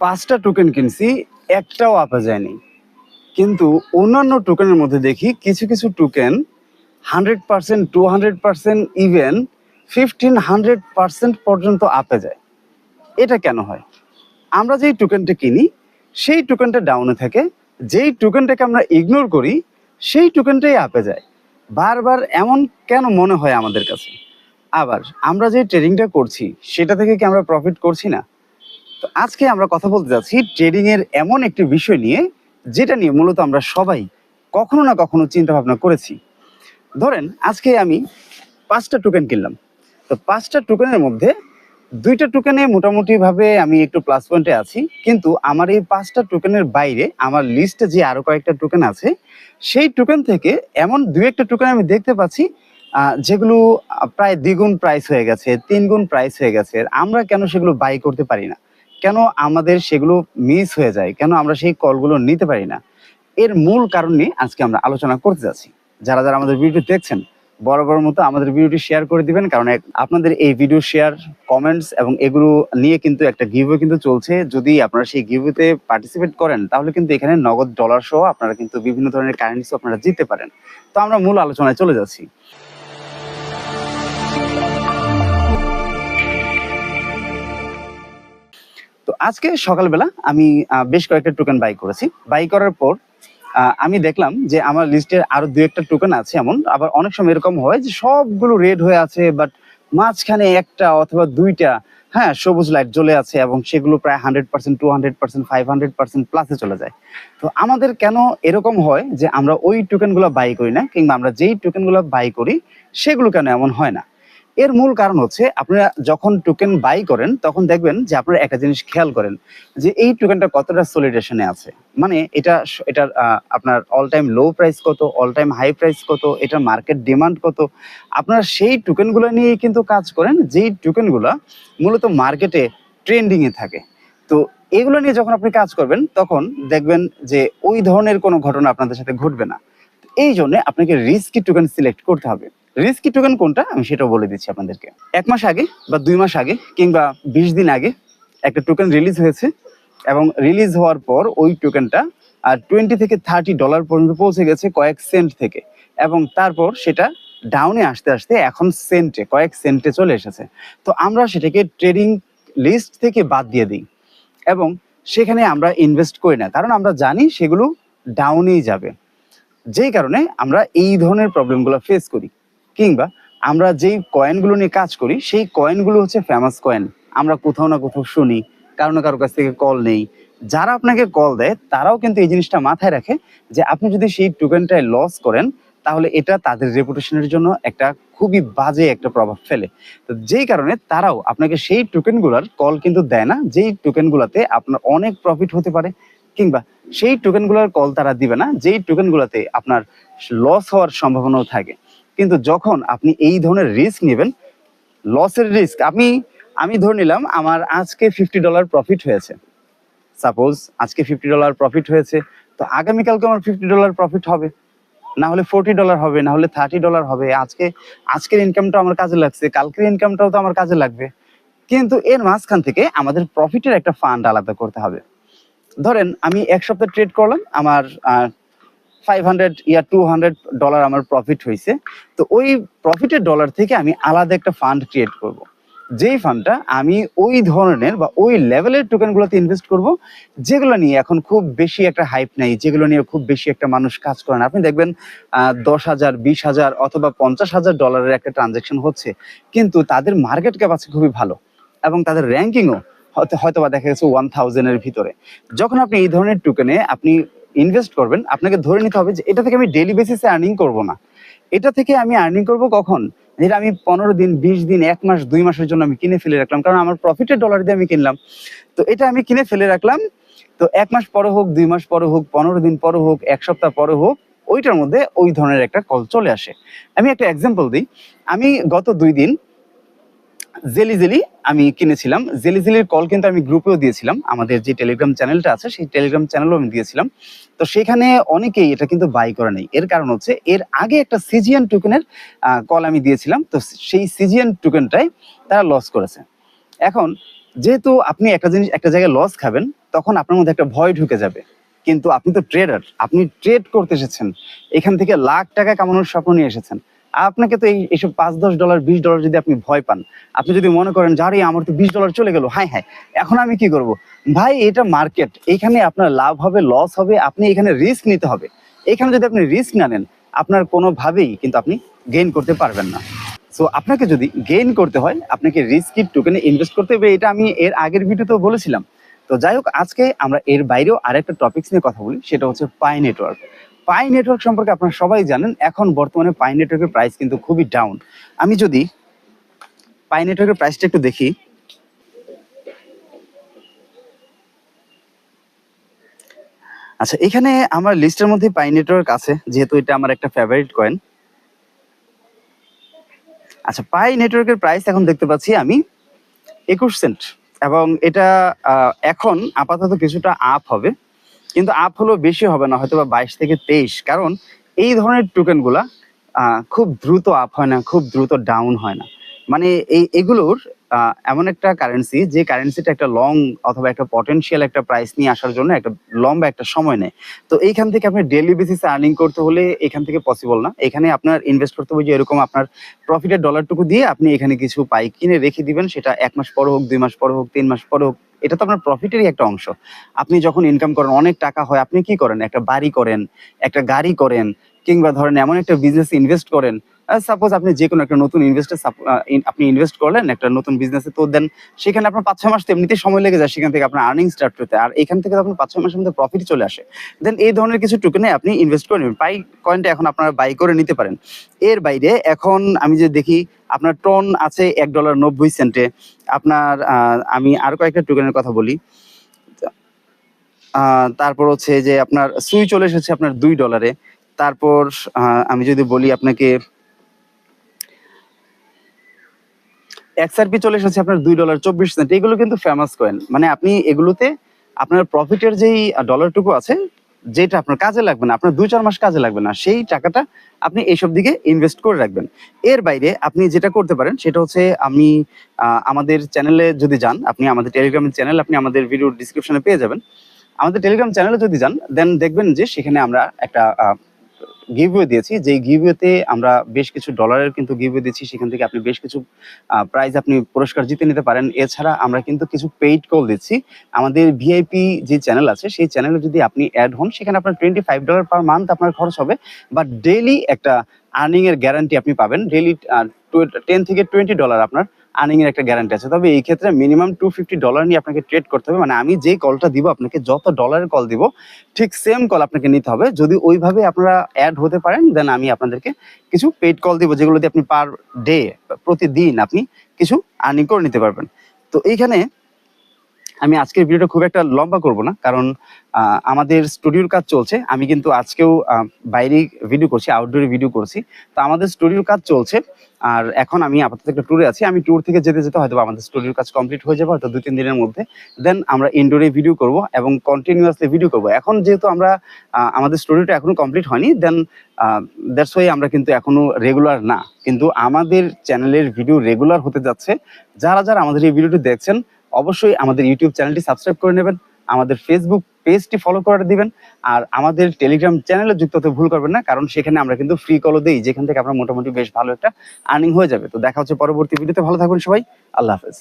5টা টোকেন কিনছি, একটাও আপে যায়নি। কিন্তু অন্যান্য টোকেনের মধ্যে দেখি কিছু কিছু টোকেন 100%, 200%, ইভেন 1500% পর্যন্ত আপে যায়। এটা কেন হয়? আমরা যেই টোকেনটা কিনি সেই টোকেনটা ডাউনে থাকে, যেই টোকেনটাকে আমরা ইগনোর করি সেই টোকেনটাই আপে যায়। বারবার এমন কেন মনে হয় আমাদের কাছে? আবার আমরা যে ট্রেডিংটা করছি সেটা থেকে কি আমরা প্রফিট করছি না? তো আজকে আমরা কথা বলতে যাচ্ছি ট্রেডিং এর এমন একটি বিষয় নিয়ে, যেটা নিয়ে মূলত আমরা সবাই কখনো না কখনো চিন্তা ভাবনা করেছি। ধরেন আজকে আমি 5টা টোকেন কিনলাম। তো 5টা টোকেনের মধ্যে 2টা টোকেনে মোটামুটি ভাবে আমি একটু প্লাস পয়েন্টে আছি, কিন্তু আমার এই 5টা টোকেনের বাইরে আমার লিস্টে যে আরো কয়েকটা টোকেন আছে সেই টোকেন থেকে এমন 2-1টা টোকেন আমি দেখতে পাচ্ছি যেগুলো প্রায় দ্বিগুণ প্রাইস হয়ে গেছে, 3 গুণ প্রাইস হয়ে গেছে। আমরা কেন সেগুলো বাই করতে পারি না? কেন আমাদের সেগুলো মিস হয়ে যায়? কেন আমরা সেই কলগুলো নিতে পারি না? এর মূল কারণ নিয়ে আজকে আমরা আলোচনা করতে যাচ্ছি। যারা যারা আমাদের ভিডিওটি দেখছেন, বরাবর মতো আমাদের ভিডিওটি শেয়ার করে দিবেন, কারণ আপনাদের এই ভিডিও শেয়ার, কমেন্টস এবং এগুলো নিয়ে কিন্তু একটা গিভওয়ে কিন্তু চলছে। যদি আপনারা সেই গিভওয়েতে পার্টিসিপেট করেন তাহলে কিন্তু এখানে নগদ ডলার সহ আপনারা কিন্তু বিভিন্ন ধরনের কারেন্সি আপনারা জিততে পারেন। তো আমরা মূল আলোচনায় চলে যাচ্ছি। তো আজকে সকালবেলা আমি বেশ কয়েকটা টোকেন বাই করেছি। বাই করার পর আমি দেখলাম যে আমার লিস্টের আরো 2-1টা টোকেন আছে এমন। আবার অনেক সময় এরকম হয় যে সবগুলো রেড হয়ে আছে, বাট মাঝখানে 1টা অথবা 2টা সবুজ লাইট জ্বলে আছে এবং সেগুলো প্রায় 100%, 200%, 500% প্লাসে চলে যায়। তো আমাদের কেন এরকম হয় যে আমরা ওই টোকেনগুলো বাই করি না, কিংবা আমরা যেই টোকেনগুলো বাই করি সেগুলো কেন এমন হয় না? এর মূল কারণ হচ্ছে, আপনারা যখন টোকেন বাই করেন তখন দেখবেন যে আপনারা একটা জিনিস খেয়াল করেন যে এই টোকেনটা কতটা সলিডেশনে আছে। মানে এটার আপনার অল টাইম লো প্রাইস কত, অল টাইম হাই প্রাইস কত, এটার মার্কেট ডিমান্ড কত। আপনারা সেই টোকেনগুলো নিয়েই কিন্তু কাজ করেন, যেই টোকেনগুলো মূলত মার্কেটে ট্রেন্ডিং এ থাকে। তো এগুলো নিয়ে যখন আপনি কাজ করবেন তখন দেখবেন যে ওই ধরনের কোনো ঘটনা আপনাদের সাথে ঘটবে না। এই জন্য আপনাকে রিস্কি টোকেন সিলেক্ট করতে হবে। রিস্কি টোকেন কোনটা আমি সেটাও বলে দিচ্ছি আপনাদেরকে। 1 মাস আগে বা 2 মাস আগে কিংবা 20 দিন আগে একটা টোকেন রিলিজ হয়েছে, এবং রিলিজ হওয়ার পর ওই টোকেনটা $20 থেকে $30 পর্যন্ত পৌঁছে গেছে কয়েক সেন্ট থেকে, এবং তারপর সেটা ডাউনে আসতে আসতে এখন কয়েক সেন্টে চলে এসেছে। তো আমরা সেটাকে ট্রেডিং লিস্ট থেকে বাদ দিয়ে দিই এবং সেখানে আমরা ইনভেস্ট করি না, কারণ আমরা জানি সেগুলো ডাউনেই যাবে। যেই কারণে আমরা এই ধরনের প্রবলেমগুলো ফেস করি। কিংবা আমরা যেই কয়েনগুলো নিয়ে কাজ করি সেই কয়েনগুলো হচ্ছে ফেমাস কয়েন, আমরা কোথাও না কোথাও শুনি, কারো না কারো কাছ থেকে কল নেই। যারা আপনাকে কল দেয় তারাও কিন্তু এই জিনিসটা মাথায় রাখে যে আপনি যদি সেই টোকেনটায় লস করেন তাহলে এটা তাদের রেপুটেশনের জন্য একটা খুবই বাজে একটা প্রভাব ফেলে। তো যেই কারণে তারাও আপনাকে সেই টোকেনগুলোর কল কিন্তু দেয় না যেই টোকেনগুলোতে আপনার অনেক প্রফিট হতে পারে, কিংবা সেই টোকেনগুলোর কল তারা দিবে না যেই টোকেনগুলোতে আপনার লস হওয়ার সম্ভাবনাও থাকে। কিন্তু যখন আপনি এই ধরনের রিস্ক নেবেন, লসের রিস্ক আমি ধরে নিলাম আমার আজকে $50 প্রফিট হয়েছে। সাপোজ আজকে $50 প্রফিট হয়েছে, তো আগামীকালকে আমার $50 প্রফিট হবে, না হলে $40 হবে, না হলে $30 হবে। আজকের ইনকামটা আমার কাজে লাগছে, কালকের ইনকামটাও তো আমার কাজে লাগবে। কিন্তু এর মাঝখান থেকে আমাদের প্রফিটের একটা ফান্ড আলাদা করতে হবে। ধরেন আমি 1 সপ্তাহ ট্রেড করলাম, আমার 500 ইয়া $200 আমার প্রফিট হয়েছে। তো ওই প্রফিটের ডলার থেকে আমি আলাদা একটা ফান্ড ক্রিয়েট করব, যেই ফান্ডটা আমি ওই ধরনের বা ওই লেভেলের টোকেনগুলোতে ইনভেস্ট করব যেগুলো নিয়ে এখন খুব বেশি একটা হাইপ নেই, যেগুলো নিয়ে খুব বেশি একটা মানুষ কাজ করে না। আপনি দেখবেন 10,000, 20,000 অথবা $50,000 একটা ট্রানজাকশন হচ্ছে, কিন্তু তাদের মার্কেট ক্যাপ আছে খুবই ভালো এবং তাদের র্যাঙ্কিংও হয়তোবা দেখা গেছে 1000 এর ভিতরে। যখন আপনি এই ধরনের টোকেনে আপনি ইনভেস্ট করবেন, আপনাকে ধরে নিতে হবে যে এটা থেকে আমি ডেইলি বেসিসে আর্নিং করব না। এটা থেকে আমি আর্নিং করব কখন? যেটা আমি 15 দিন, 20 দিন, 1 মাস, 2 মাসের জন্য আমি কিনে ফেলে রাখলাম, কারণ আমার প্রফিটের ডলার দিয়ে আমি কিনলাম। তো এটা আমি কিনে ফেলে রাখলাম। তো 1 মাস পরে হোক, 2 মাস পরে হোক, 15 দিন পরে হোক, 1 সপ্তাহ পরে হোক, ওইটার মধ্যে ওই ধরনের একটা কল চলে আসে। আমি একটা এক্সাম্পল দিই। আমি গত 2 দিন জেলি আমি কিনেছিলাম। জেলির কল কিন্তু আমি গ্রুপেও দিয়েছিলাম, আমাদের যে টেলিগ্রাম চ্যানেলটা আছে সেই টেলিগ্রাম চ্যানেলও আমি দিয়েছিলাম। তো সেখানে অনেকেই এটা কিন্তু বাই করে নাই। এর কারণ হচ্ছে এর আগে একটা সিজিএন টোকেনের কল আমি দিয়েছিলাম, তো সেই সিজিএন টোকেনটাই তারা লস করেছে। এখন যেহেতু আপনি একটা জায়গায় লস খাবেন, তখন আপনার মধ্যে একটা ভয় ঢুকে যাবে। কিন্তু আপনি তো ট্রেডার, আপনি ট্রেড করতে এসেছেন, এখান থেকে লাখ টাকা কামানোর স্বপ্ন নিয়ে এসেছেন। আপনাকে তো এইসব $5-10 $20 যদি আপনি ভয় পান, আপনি যদি মনে করেন যে আরে আমার তো $20 চলে গেল, হায় হায় এখন আমি কি করব? ভাই এটা মার্কেট, এখানে আপনার লাভ হবে লস হবে, আপনি এখানে রিস্ক নিতে হবে। এখানে যদি আপনি রিস্ক না নেন, আপনার কোনোভাবেই কিন্তু আপনি গেইন করতে পারবেন না। সো আপনাকে যদি গেইন করতে হয়, আপনাকে রিস্কি টোকেনে ইনভেস্ট করতে হবে। এটা আমি এর আগের ভিডিওতেও বলেছিলাম। তো যাই হোক, আজকে আমরা এর বাইরেও আরেকটা টপিকস নিয়ে কথা বলি, সেটা হচ্ছে পাই নেটওয়ার্ক। পাই নেটওয়ার্ক সম্পর্কে আপনারা সবাই জানেন, এখন বর্তমানে পাই নেটওয়ার্কের প্রাইস কিন্তু খুবই ডাউন। আমি যদি পাই নেটওয়ার্কের প্রাইসটা একটু দেখি, আচ্ছা এখানে আমার লিস্টের মধ্যে পাই নেটওয়ার্ক আছে, যেহেতু এটা আমার একটা ফেভারিট কয়েন। আচ্ছা পাই নেটওয়ার্কের প্রাইস এখন দেখতে পাচ্ছি আমি 21 সেন্ট, এবং এটা এখন আপাতত কিছুটা আপ হবে, কিন্তু আপ হলেও বেশি হবে না, হয়তো বা 22 থেকে 23। কারণ এই ধরনের টোকেন গুলা খুব দ্রুত আপ হয় না, খুব দ্রুত ডাউন হয় না। মানে এগুলোর এমন একটা কারেন্সি, যে কারেন্সিটা একটা লং অথবা একটা পটেনশিয়াল একটা প্রাইস নিয়ে আসার জন্য একটা লম্বা একটা সময় নেয়। তো এইখান থেকে আপনি ডেইলি বেসিসে আর্নিং করতে হলে এখান থেকে পসিবল না। এখানে আপনার ইনভেস্ট করতে হবে যে এরকম আপনার প্রফিটের ডলারটুকু দিয়ে আপনি এখানে কিছু পাই কিনে রেখে দিবেন, সেটা 1 মাস পর হোক, 2 মাস পর হোক, 3 মাস পর হোক, এটা তো আপনার প্রফিটেরই একটা অংশ। আপনি যখন ইনকাম করেন, অনেক টাকা হয়, আপনি কি করেন? একটা বাড়ি করেন, একটা গাড়ি করেন, কিংবা ধরেন এমন একটা বিজনেস ইনভেস্ট করেন। সাপোজ আপনি যে কোনো একটা নতুন ইনভেস্টে আপনি ইনভেস্ট করলেন একটা নতুন বিজনেসে, তো দেন সেখানে আপনার 5-6 মাস তো এমনিতেই সময় লেগে যায় সেখান থেকে আপনার আর্নিং স্টার্ট করতে, আর এখান থেকে আপনার 5-6 মাসের মধ্যে প্রফিট চলে আসে। দেন এই ধরনের কিছু টোকেনে আপনি ইনভেস্ট করে নেবেন, পাই কয়েনটা এখন আপনারা বাই করে নিতে পারেন। এর বাইরে এখন আমি যে দেখি আপনার টন আছে $1.90। আপনার আমি আর কয়েকটা টোকেনের কথা বলি। তারপর হচ্ছে যে আপনার সুই চলে এসেছে আপনার $2। তারপর আমি যদি বলি আপনাকে, XRP চলে এসেছে আপনার $2.24। এগুলো কিন্তু ফেমাস কয়েন, মানে আপনি এগুলোতে আপনার প্রফিটের যেই ডলারটুকু আছে, যেটা আপনার কাজে লাগবে না, আপনার 2-4 মাস কাজে লাগবে না, সেই টাকাটা আপনি এইসব দিকে ইনভেস্ট করে রাখবেন। এর বাইরে আপনি যেটা করতে পারেন সেটা হচ্ছে, আমি আমাদের চ্যানেলে যদি যান, আপনি আমাদের টেলিগ্রামের চ্যানেল আপনি আমাদের ভিডিও ডিসক্রিপশনে পেয়ে যাবেন। আমাদের টেলিগ্রাম চ্যানেলে যদি যান, দেন দেখবেন যে সেখানে আমরা একটা গিভওয়ে দিয়েছি, যেই গিভওয়েতে আমরা বেশ কিছু ডলারের কিন্তু গিভওয়ে দিচ্ছি। সেখান থেকে আপনি বেশ কিছু প্রাইজ আপনি পুরস্কার জিতে নিতে পারেন। এছাড়া আমরা কিন্তু কিছু পেইড কল দিচ্ছি। আমাদের ভিআইপি যে চ্যানেল আছে, সেই চ্যানেলে যদি আপনি অ্যাড হন, সেখানে আপনার $25 পার মান্থ আপনার খরচ হবে, বাট ডেইলি একটা আর্নিং এর গ্যারান্টি আপনি পাবেন। ডেইলি $10 থেকে $20 আপনার আর্নিং এর একটা গ্যারান্টি আছে। তবে এই ক্ষেত্রে মিনিমাম $250 নিয়ে আপনাকে ট্রেড করতে হবে। মানে আমি যেই কলটা দিব আপনাকে, যত ডলারের কল দিব, ঠিক সেম কল আপনাকে নিতে হবে। যদি ওইভাবে আপনারা অ্যাড হতে পারেন, দেন আমি আপনাদেরকে কিছু পেইড কল দিব, যেগুলো দিয়ে আপনি পার ডে, প্রতিদিন আপনি কিছু আর্নিং করে নিতে পারবেন। তো এইখানে আমি আজকের ভিডিওটা খুব একটা লম্বা করব না, কারণ আমাদের স্টুডিওর কাজ চলছে। আমি কিন্তু আজকেও বাইরে ভিডিও করছি, আউটডোরে ভিডিও করছি। তো আমাদের স্টুডিওর কাজ চলছে, আর এখন আমি আপাতত একটা ট্যুরে আছি। আমি ট্যুর থেকে যেতে যেতে হয়তো আমাদের স্টুডিওর কাজ কমপ্লিট হয়ে যাবে, হয়তো 2-3 দিনের মধ্যে। দেন আমরা ইনডোরে ভিডিও করব এবং কন্টিনিউয়াসলি ভিডিও করব। এখন যেহেতু আমরা আমাদের স্টুডিওটা এখনো কমপ্লিট হয়নি, দেন দ্যাটস ওয়াই আমরা কিন্তু এখনো রেগুলার না, কিন্তু আমাদের চ্যানেলের ভিডিও রেগুলার হতে যাচ্ছে। যারা যারা আমাদের এই ভিডিওটি দেখছেন, অবশ্যই আমাদের ইউটিউব চ্যানেলটি সাবস্ক্রাইব করে নেবেন, আমাদের ফেসবুক পেজটি ফলো করে দিবেন, আর আমাদের টেলিগ্রাম চ্যানেলে যুক্ত হতে ভুল করবেন না, কারণ সেখানে আমরা কিন্তু ফ্রি কলও দেই, যেখান থেকে আপনার মোটামুটি বেশ ভালো একটা আর্নিং হয়ে যাবে। তো দেখা হচ্ছে পরবর্তী ভিডিওতে। ভালো থাকবেন সবাই, আল্লাহ হাফেজ।